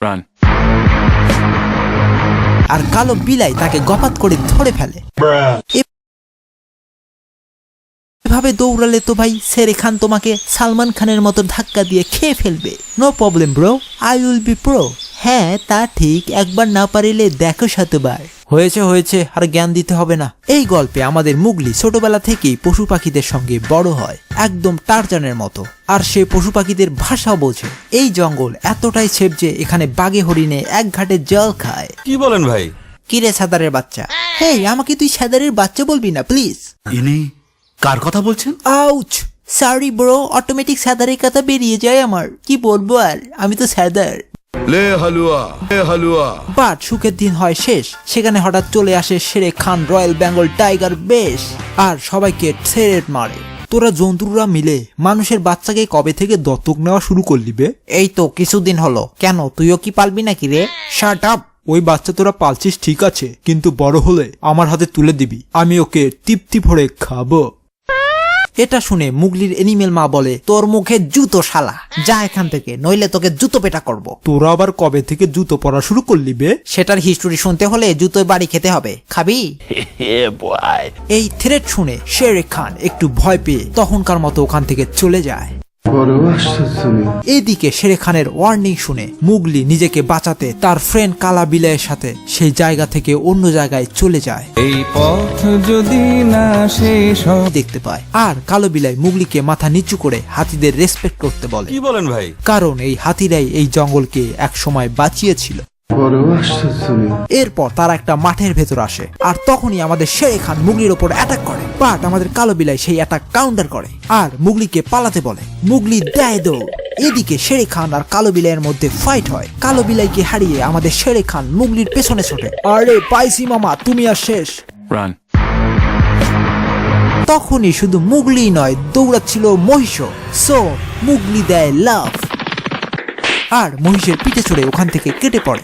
Run. আর কালো বিলাই তাকে গপাত করে ধরে ফেলে। এভাবে দৌড়ালে তো ভাই শেরে খান তোমাকে সালমান খানের মতো ধাক্কা দিয়ে খেয়ে ফেলবে। No problem bro, I will be pro. হ্যাঁ তা ঠিক, একবার না পারিলে দেখো শতবার। হয়েছে আর জ্ঞান দিতে হবে না। এই গল্পে আমাদের মুগলি ছোটবেলা থেকেই পশু পাখিদের সঙ্গে বড় হয়, একদম টারজানের মতো। আর সে পশু পাখিদের ভাষা বোঝে। এই জঙ্গল এতটাই ছেপ যে এখানে বাঘে হরিণে এক ঘাটে জল খায়। কি বলেন ভাই? কিরে সাদারের বাচ্চা? হেই, আমাকে তুই সাদারের বাচ্চা বলবি না প্লিজ। ইনি কার কথা বলছেন? আউচ, সরি ব্রো, অটোমেটিক সাদারের কথা বেরিয়ে যায় আমার। কি বলবো আর, আমি তো সাদার। লে হালুয়া, লে হালুয়া। বাট সুখের দিন হয় শেষ। সেখানে হঠাৎ চলে আসে শেরে খান, রয়্যাল বেঙ্গল টাইগার বেশ, আর সবাইকে ছেড়ে মারে। তোরা জন্তুরা মিলে মানুষের বাচ্চাকে কবে থেকে দত্তক নেওয়া শুরু করলি বে? এই তো কিছুদিন হলো। কেন, তুইও কি পালবি নাকি রে? Shut up. ওই বাচ্চা তোরা পালছিস ঠিক আছে, কিন্তু বড় হলে আমার হাতে তুলে দিবি, আমি ওকে তৃপ্তি ভরে খাবো। এটা শুনে মুগলির এনিমেল মা বলে, তোর মুখে জুতো শালা, যা এখান থেকে, নইলে তোকে জুতো পেটা করব। তোরা আবার কবে থেকে জুতো পরা শুরু করলি বে? সেটার হিস্টোরি শুনতে হলে জুতোয় বাড়ি খেতে হবে, খাবি? এই থ্রেট শুনে শেরে খান একটু ভয় পেয়ে তখনকার মতো ওখান থেকে চলে যায়। এদিকে শেরে খানের ওয়ার্নিং শুনে মুগলি নিজেকে বাঁচাতে তার ফ্রেন্ড কালা বিলাইয়ের সাথে সেই জায়গা থেকে অন্য জায়গায় চলে যায়। এই পথ যদি না শেষ হয় দেখতে পায়, আর কালো বিলাই মুগলিকে মাথা নিচু করে হাতিদের রেসপেক্ট করতে বলে। কি বলেন ভাই? কারণ এই হাতিরাই এই জঙ্গলকে এক সময় বাঁচিয়েছিল। এরপর তারা একটা মাঠের ভেতর আসে, আর তখনই আমাদের শেরে খান মুগলির ওপর অ্যাটাক করে। বাট আমাদের কালো বিলাই সেই অ্যাটাক কাউন্টার করে আর মুগলিকে পালাতে বলে। মুগলি দেয় দৌড়। এদিকে শেরে খান আর কালো বিলাইয়ের মধ্যে ফাইট হয়। কালো বিলাইকে হারিয়ে আমাদের শেরে খান মুগলির পেছনে ছোটে। আরে পাইছি মামা, তুমি আর শেষ। Run. তখনই শুধু মুগলি নয়, দৌড়াচ্ছিল মহিষও। সো মুগলি দেয় লাভ, আর মহিষের পিঠে চড়ে ওখান থেকে কেটে পড়ে।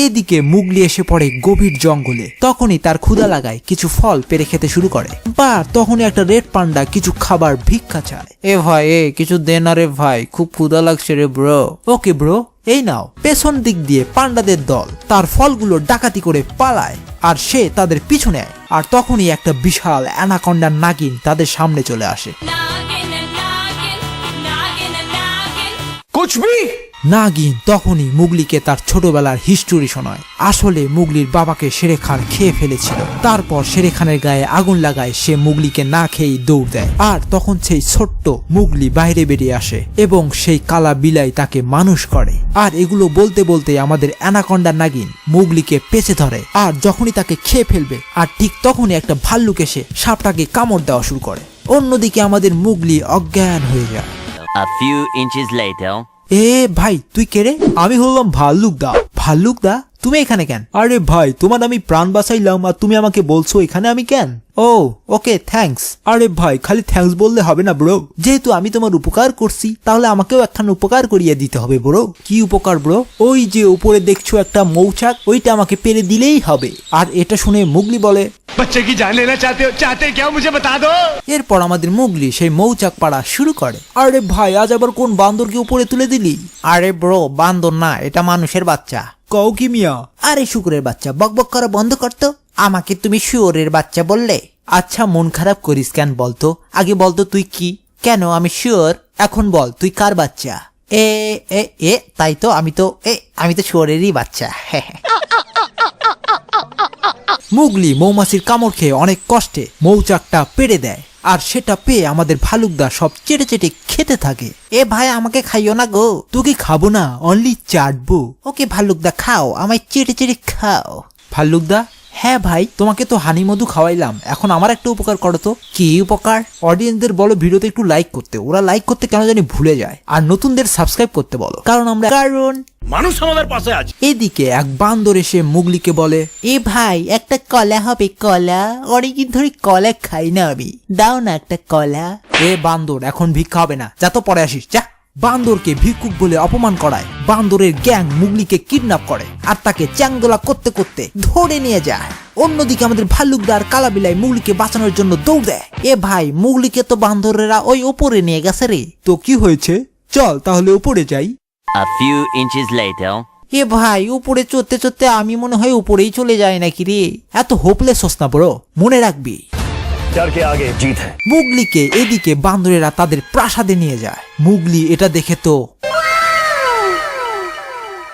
এদিকে মুগলি এসে পড়ে গভীর জঙ্গলে। তখনই তার ক্ষুধা লাগায়, কিছু ফল পেরে খেতে শুরু করে। বা তখনই একটা রেড পান্ডা কিছু খাবার ভিক্ষা চায়। এ ভাই, কিছু দে না রে ভাই, খুব ক্ষুধা লাগছে রে ব্রো। ওকে ব্রো, এই নাও। পেছন দিক দিয়ে পান্ডাদের দল তার ফলগুলো ডাকাতি করে পালায়, আর সে তাদের পিছু নেয়। আর তখনই একটা বিশাল অ্যানাকন্ডা নাগিন তাদের সামনে চলে আসে। নাগিন তখনই মুগলিকে তার ছোটবেলার হিস্টোরি শোনায়। আসলে মুগলির বাবাকে শেরে খান খেয়ে ফেলেছিল। তারপর শেরে খানের গায়ে আগুন লাগায়, সে মুগলিকে না খেয়েই দৌড় দেয়। আর তখন সেই ছোট্ট মুগলি বাইরে বেরিয়ে আসে এবং সেই কালা বিলাই তাকে মানুষ করে। আর এগুলো বলতে বলতে আমাদের অ্যানাকন্ডা নাগিন মুগলিকে পেঁচে ধরে, আর যখনই তাকে খেয়ে ফেলবে, আর ঠিক তখনই একটা ভাল্লুক এসে সাপটাকে কামড় দেওয়া শুরু করে। অন্যদিকে আমাদের মুগলি অজ্ঞান হয়ে যায়। A few inches later. এ ভাই, তুই কে রে? আমি হলাম ভাল্লুক দা। ভাল্লুক দা, তুমি এখানে কেন? আরে ভাই, তোমার আমি প্রাণ বাঁচাইলাম আর তুমি আমাকে বলছো এখানে আমি কেন? ও ওকে, থ্যাঙ্কস। আরে ভাই, খালি থ্যাঙ্কস বললে হবে না ব্রো। যেহেতু আমি তোমার উপকার করছি, তাহলে আমাকেও একখান উপকার করিয়ে দিতে হবে ব্রো। কি উপকার ব্রো? ওই যে উপরে দেখছো একটা মৌচাক, ওইটা আমাকে পেরে দিলেই হবে। আর এটা শুনে মুগলি বলে, बच्चे की जान लेना चाहते क्या मुझे बता दो। এরপর আমাদের মুগলি সেই মৌচাক পাড়া শুরু করে। আরে ভাই, আজ আবার কোন বান্দরকে উপরে তুলে দিলি? আরে ব্রো, বান্দর না, এটা মানুষের বাচ্চা। কও কি মিয়া? আরে শুকুরের বাচ্চা, বকবক করা বন্ধ করতো। আমাকে তুমি শুয়োরের বাচ্চা বললে? আচ্ছা, মন খারাপ করিস কেন বলতো? আগে বলতো তুই কি? কেন, আমি শুয়োর। এখন বল তুই কার বাচ্চা? এ এ এ তাই তো, আমি তো শুয়োরেরই বাচ্চা। মুগলি মৌমাছির কামড় খেয়ে অনেক কষ্টে মৌচাকটা পেড়ে দেয়, আর সেটা পেয়ে আমাদের ভালুকদা সব চেটে চেটে খেতে থাকে। এ ভাই, আমাকে খাইও না গো। তোকে খাবো না, অনলি চাটবো। ওকে ভালুকদা, খাও, আমায় চেটে চেটে খাও। ভাল্লুকদা, হ্যাঁ ভাই, তোমাকে তো হানি মধু খাওয়াইলাম, এখন আমার একটা উপকার করো তো। কি উপকার? অডিয়েন্সদের বলো ভিডিওতে একটু লাইক করতে। ওরা লাইক করতে কেন জানি ভুলে যায়। আর নতুনদের সাবস্ক্রাইব করতে বলো, কারণ মানুষ আমাদের পাশে আছে। এদিকে এক বান্দর এসে মুগলিকে বলে, এ ভাই, একটা কলা হবে? কলা? অনেকদিন ধরে কলা খাই না আমি, দাও না একটা কলা। এ বান্দর, এখন ভিক্ষা হবে না, যা তো পরে আসিস, যা। বান্দরকে ভিক্ষুক বলে অপমান করায় বান্দরের গ্যাং মুগলিকে কিডন্যাপ করে, আর তাকে চ্যাংদোলা করতে করতে ধরে নিয়ে যায়। অন্যদিকে আমাদের ভাল্লুকদার কালাবিলাই মুগলিকে বাঁচানোর জন্য দৌড় দেয়। এ ভাই, মুগলিকে তো বান্দরেরা ওই উপরে নিয়ে গেছে রে। তো কি হয়েছে? চল তাহলে উপরে যাই। A few inches later. এ ভাই উপরে চড়তে চড়তে আমি মনে হয় উপরেই চলে যাই নাকি রে। এত হোপলেস হস না ব্রো, মনে রাখবি डर के आगे जीत है। মুগলিকে এদিকে বান্দরেরা তাদের প্রাসাদে নিয়ে যায়। মুগলি এটা দেখে তো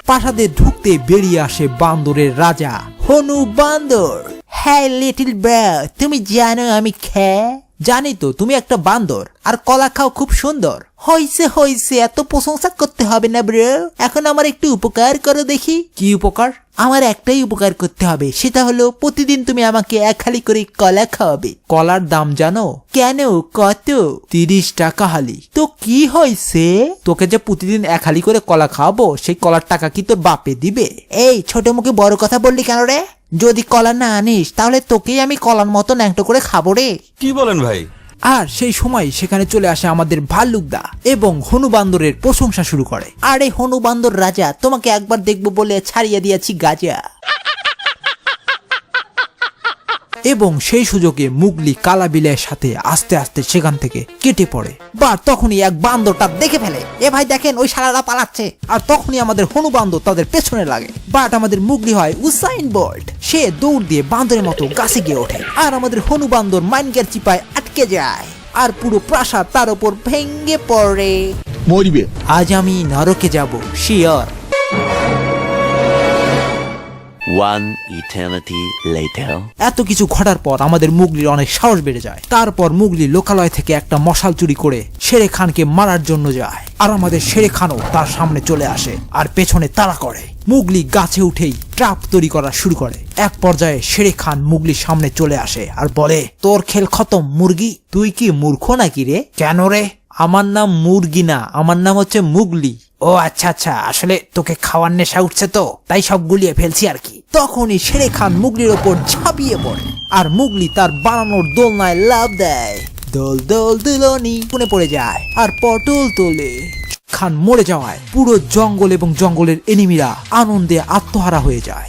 প্রাসাদে ঢুকতে বেরিয়ে আসে বান্দরের রাজা হনু বান্দর। হ্যাঁ লিটল ব্রা, তুমি জানো আমি জানি তো তুমি একটা বান্দর আর কলা খাও খুব সুন্দর। হইছে এত প্রশংসা করতে হবে না ব্রো, এখন আমার একটু উপকার করো দেখি। কি উপকার? আমার একটাই উপকার করতে হবে, সেটা হলো প্রতিদিন তুমি আমাকে এক হালি করে কলা খাওয়াবে। কলার দাম জানো? কেন, কত? 30 টাকা হালি। তো কি হয়েছে? তোকে যে প্রতিদিন এক হালি করে কলা খাওয়াবো, সেই কলার টাকা কি তোর বাপে দিবে? এই ছোট মুখে বড় কথা বললি কেন রে? যদি কলা না আনিস তাহলে তোকেই আমি কলার মতো ন্যাংটো করে খাবো রে। কি বলেন ভাই? আর সেই সময় সেখানে চলে আসে আমাদের ভাল্লুকদা এবং হনু বান্দরের প্রশংসা শুরু করে। আরে হনু বান্দর রাজা, তোমাকে একবার দেখবো বলে ছাড়িয়ে দিয়েছি গাজা। এবং সেই সুযোগে মুগলি কালা বিলের সাথে আস্তে আস্তে সেখান থেকে কেটে পড়ে। বা তখনই এক বান্দরটা দেখে ফেলে, এ ভাই দেখেন ওই শালারা পালাচ্ছে। আর তখনই আমাদের হনু বান্দর তাদের পেছনে লাগে। বাট আমাদের মুগলি হয় উসাইন বোল্ট, সে দৌড় দিয়ে বান্দরের মতো গাছে গিয়ে ওঠে। আর আমাদের হনু বান্দর মাইনকের চিপায় আটকে যায় আর পুরো প্রাসাদ তার উপর ভেঙে পড়ে। মরবে। আজ আমি নরকে যাব শিওর। One eternity later. এত কিছু ঘটার পর আমাদের মুগলির অনেক সাহস বেড়ে যায়। তারপর মুগলি লোকালয় থেকে একটা মশাল চুরি করে শেরে খানকে মারার জন্য যায়। আর আমাদের শেরে খানও তার সামনে চলে আসে আর পেছনে তাড়া করে। মুগলি গাছে উঠেই ট্রাপ তৈরি করা শুরু করে। এক পর্যায়ে শেরে খান মুগলির সামনে চলে আসে আর বলে, তোর খেল খতম মুরগি। তুই কি মূর্খ নাকি রে? কেন রে? আমার নাম মুরগি না, আমার নাম হচ্ছে মুগলি। ও আচ্ছা, আসলে তোকে খাওয়ার নেশা উঠছে তো, তাই সব গুলিয়ে ফেলছি আর কি। তখনই শেরে খান মুগলির ওপর ঝাঁপিয়ে পড়ে আর মুগলি তার বানানোর দোলনায় লাফ দেয়। দোল দোল দুলনি পুনে পড়ে যায় আর পটল তোলে। খান মরে যাওয়ায় পুরো জঙ্গল এবং জঙ্গলের এনিমিরা আনন্দে আত্মহারা হয়ে যায়।